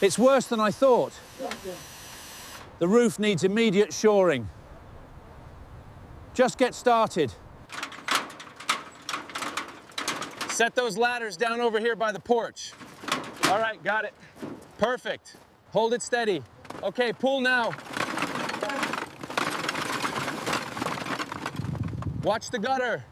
It's worse than I thought. The roof needs immediate shoring. Just get started. Set those ladders down over here by the porch. All right, got it. Perfect. Hold it steady. Okay, pull now. Watch the gutter.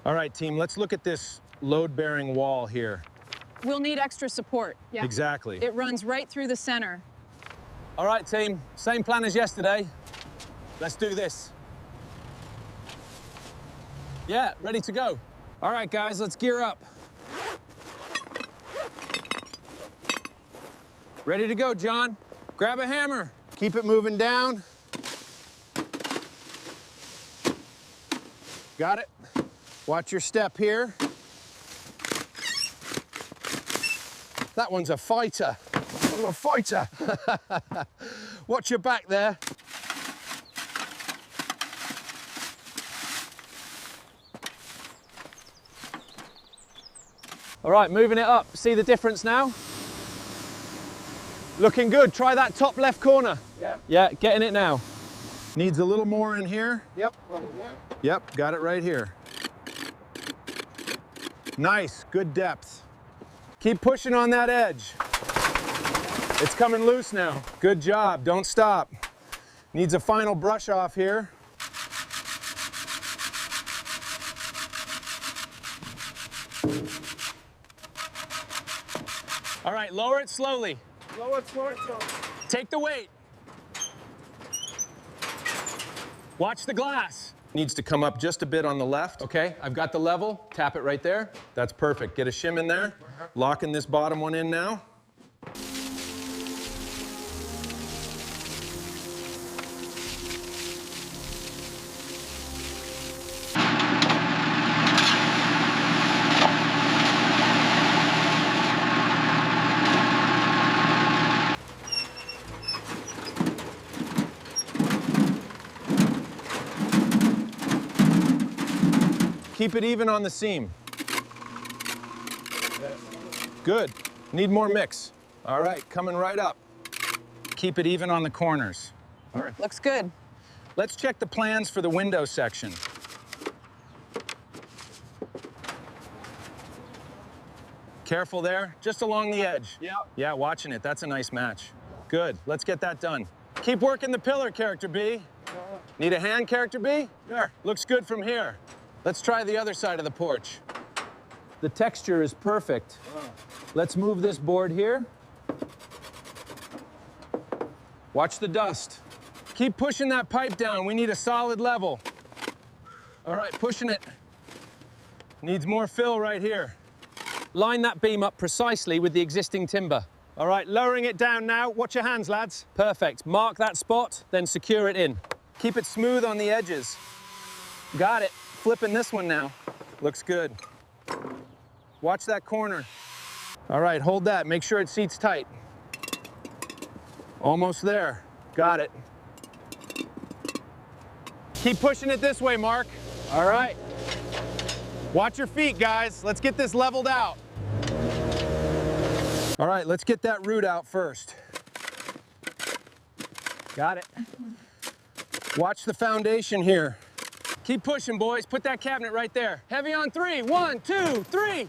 All right, team, let's look at this load-bearing wall here. We'll need extra support. Yeah. Exactly. It runs right through the center. All right, team, same plan as yesterday. Let's do this. Yeah, ready to go. All right, guys, let's gear up. Ready to go, John. Grab a hammer. Keep it moving down. Got it. Watch your step here. That one's a fighter. Oh, a fighter. Watch your back there. All right, moving it up. See the difference now? Looking good. Try that top left corner. Yeah. Yeah, getting it now. Needs a little more in here. Yep. Yep, got it right here. Nice, good depth. Keep pushing on that edge. It's coming loose now. Good job, don't stop. Needs a final brush off here. All right, lower it slowly. Lower it, slow it, slow. Take the weight. Watch the glass. Needs to come up just a bit on the left. Okay, I've got the level. Tap it right there. That's perfect. Get a shim in there. Locking this bottom one in now. Keep it even on the seam. Good. Need more mix. All right, coming right up. Keep it even on the corners. All right. Looks good. Let's check the plans for the window section. Careful there, just along the edge. Yeah. Yeah, watching it. That's a nice match. Good. Let's get that done. Keep working the pillar, Character B. Need a hand, Character B? Sure. Looks good from here. Let's try the other side of the porch. The texture is perfect. Let's move this board here. Watch the dust. Keep pushing that pipe down. We need a solid level. All right, pushing it. Needs more fill right here. Line that beam up precisely with the existing timber. All right, lowering it down now. Watch your hands, lads. Perfect. Mark that spot, then secure it in. Keep it smooth on the edges. Got it. Flipping this one now. Looks good. Watch that corner. All right, hold that. Make sure it seats tight. Almost there. Got it. Keep pushing it this way, Mark. All right. Watch your feet, guys. Let's get this leveled out. All right, let's get that root out first. Got it. Watch the foundation here. Keep pushing, boys. Put that cabinet right there. Heavy on 3. 1, 2, 3.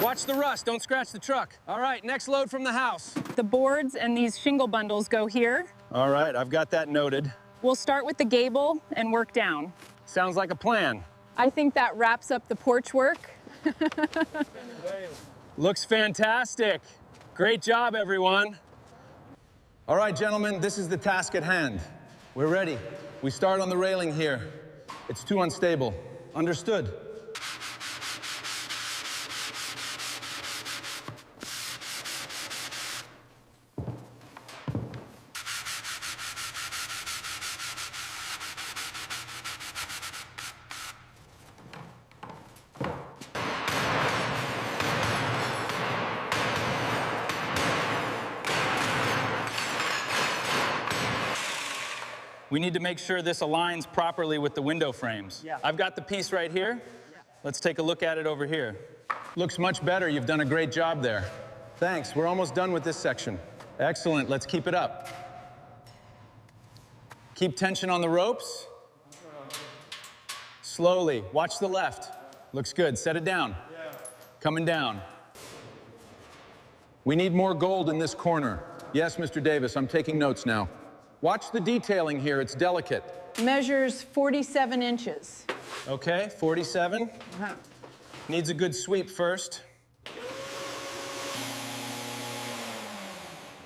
Watch the rust. Don't scratch the truck. All right, next load from the house. The boards and these shingle bundles go here. All right, I've got that noted. We'll start with the gable and work down. Sounds like a plan. I think that wraps up the porch work. Looks fantastic. Great job, everyone. All right, gentlemen, this is the task at hand. We're ready. We start on the railing here. It's too unstable. Understood. We need to make sure this aligns properly with the window frames. Yeah. I've got the piece right here. Let's take a look at it over here. Looks much better. You've done a great job there. Thanks. We're almost done with this section. Excellent. Let's keep it up. Keep tension on the ropes. Slowly. Watch the left. Looks good. Set it down. Coming down. We need more gold in this corner. Yes, Mr. Davis, I'm taking notes now. Watch the detailing here. It's delicate. Measures 47 inches. Okay, 47. Needs a good sweep first.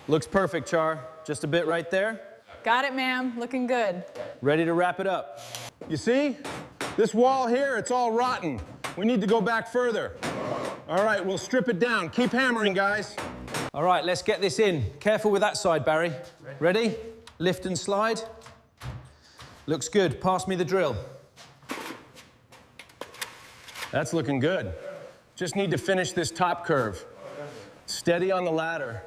Looks perfect, Char. Just a bit right there. Got it, ma'am. Looking good. Ready to wrap it up. You see? This wall here, it's all rotten. We need to go back further. All right, we'll strip it down. Keep hammering, guys. All right, let's get this in. Careful with that side, Barry. Ready? Lift and slide. Looks good. Pass me the drill. That's looking good. Just need to finish this top curve. Steady on the ladder.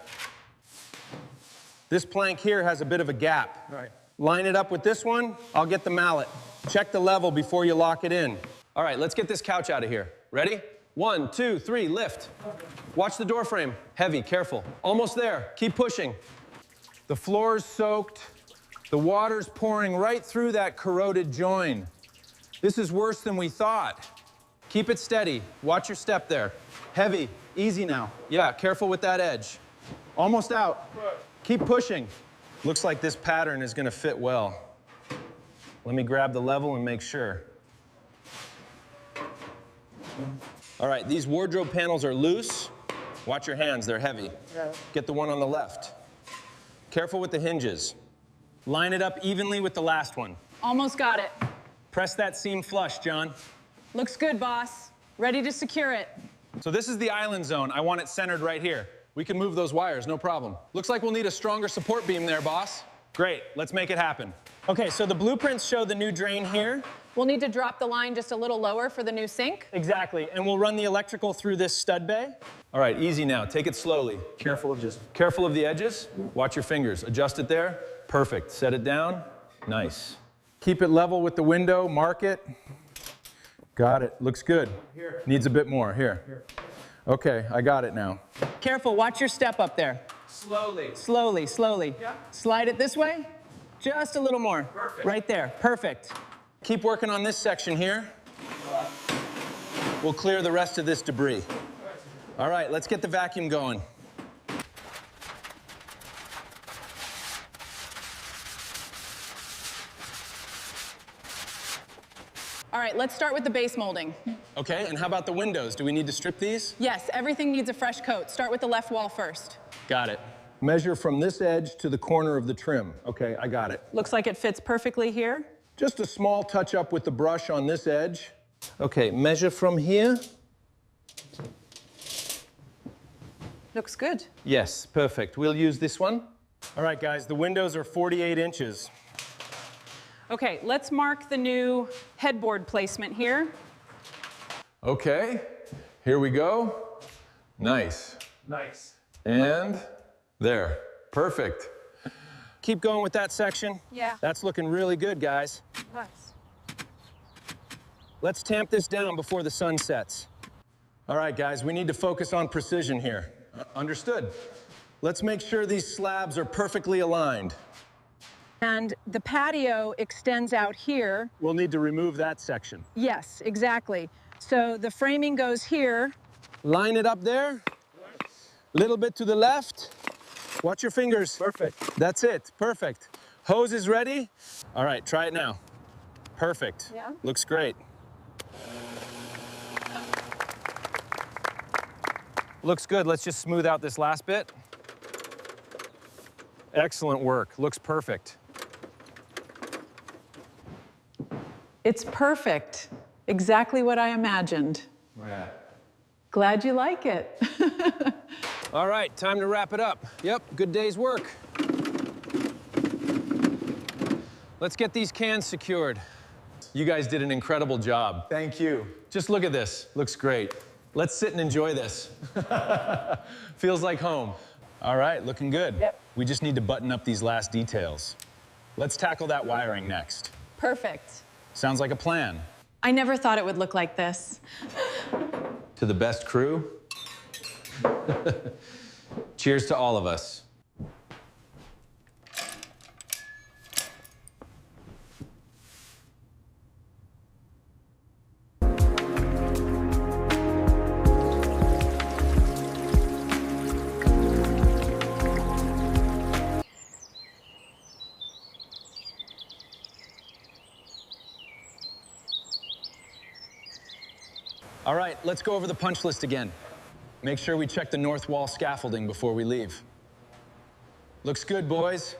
This plank here has a bit of a gap. Right. Line it up with this one. I'll get the mallet. Check the level before you lock it in. All right, let's get this couch out of here. Ready? 1, 2, 3, lift. Watch the door frame. Heavy, careful. Almost there. Keep pushing. The floor's soaked. The water's pouring right through that corroded join. This is worse than we thought. Keep it steady. Watch your step there. Heavy, easy now. Yeah, careful with that edge. Almost out. Keep pushing. Looks like this pattern is going to fit well. Let me grab the level and make sure. All right, these wardrobe panels are loose. Watch your hands, they're heavy. Get the one on the left. Careful with the hinges. Line it up evenly with the last one. Almost got it. Press that seam flush, John. Looks good, boss. Ready to secure it. So this is the island zone. I want it centered right here. We can move those wires, no problem. Looks like we'll need a stronger support beam there, boss. Great, let's make it happen. Okay, so the blueprints show the new drain here. We'll need to drop the line just a little lower for the new sink. Exactly, and we'll run the electrical through this stud bay. All right, easy now, take it slowly. Careful of the edges. Watch your fingers, adjust it there. Perfect, set it down, nice. Keep it level with the window, mark it. Got it, looks good. Here. Needs a bit more, here. Okay, I got it now. Careful, watch your step up there. Slowly. Slowly, slowly. Yeah. Slide it this way. Just a little more. Perfect. Right there, perfect. Keep working on this section here. We'll clear the rest of this debris. All right, let's get the vacuum going. All right, let's start with the base molding. Okay, and how about the windows? Do we need to strip these? Yes, everything needs a fresh coat. Start with the left wall first. Got it. Measure from this edge to the corner of the trim. Okay, I got it. Looks like it fits perfectly here. Just a small touch up with the brush on this edge. Okay, measure from here. Looks good. Yes, perfect. We'll use this one. All right, guys, the windows are 48 inches. Okay, let's mark the new headboard placement here. Okay, here we go. Nice. Nice. And there, perfect. Keep going with that section. Yeah. That's looking really good, guys. Nice. Let's tamp this down before the sun sets. All right, guys, we need to focus on precision here. Understood. Let's make sure these slabs are perfectly aligned. And the patio extends out here. We'll need to remove that section. Yes, exactly. So the framing goes here. Line it up there. Little bit to the left. Watch your fingers. Perfect. That's it. Perfect. Hose is ready. All right, try it now. Perfect. Yeah. Looks great. Looks good. Let's just smooth out this last bit. Excellent work. Looks perfect. It's perfect. Exactly what I imagined. Yeah. Glad you like it. All right, time to wrap it up. Yep, good day's work. Let's get these cans secured. You guys did an incredible job. Thank you. Just look at this. Looks great. Let's sit and enjoy this. Feels like home. All right, looking good. Yep. We just need to button up these last details. Let's tackle that wiring next. Perfect. Sounds like a plan. I never thought it would look like this. To the best crew. Cheers to all of us. All right, let's go over the punch list again. Make sure we check the north wall scaffolding before we leave. Looks good, boys.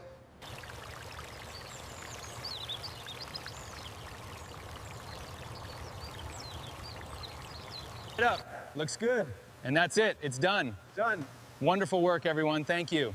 It up. Looks good. And that's it. It's done. Done. Wonderful work, everyone. Thank you.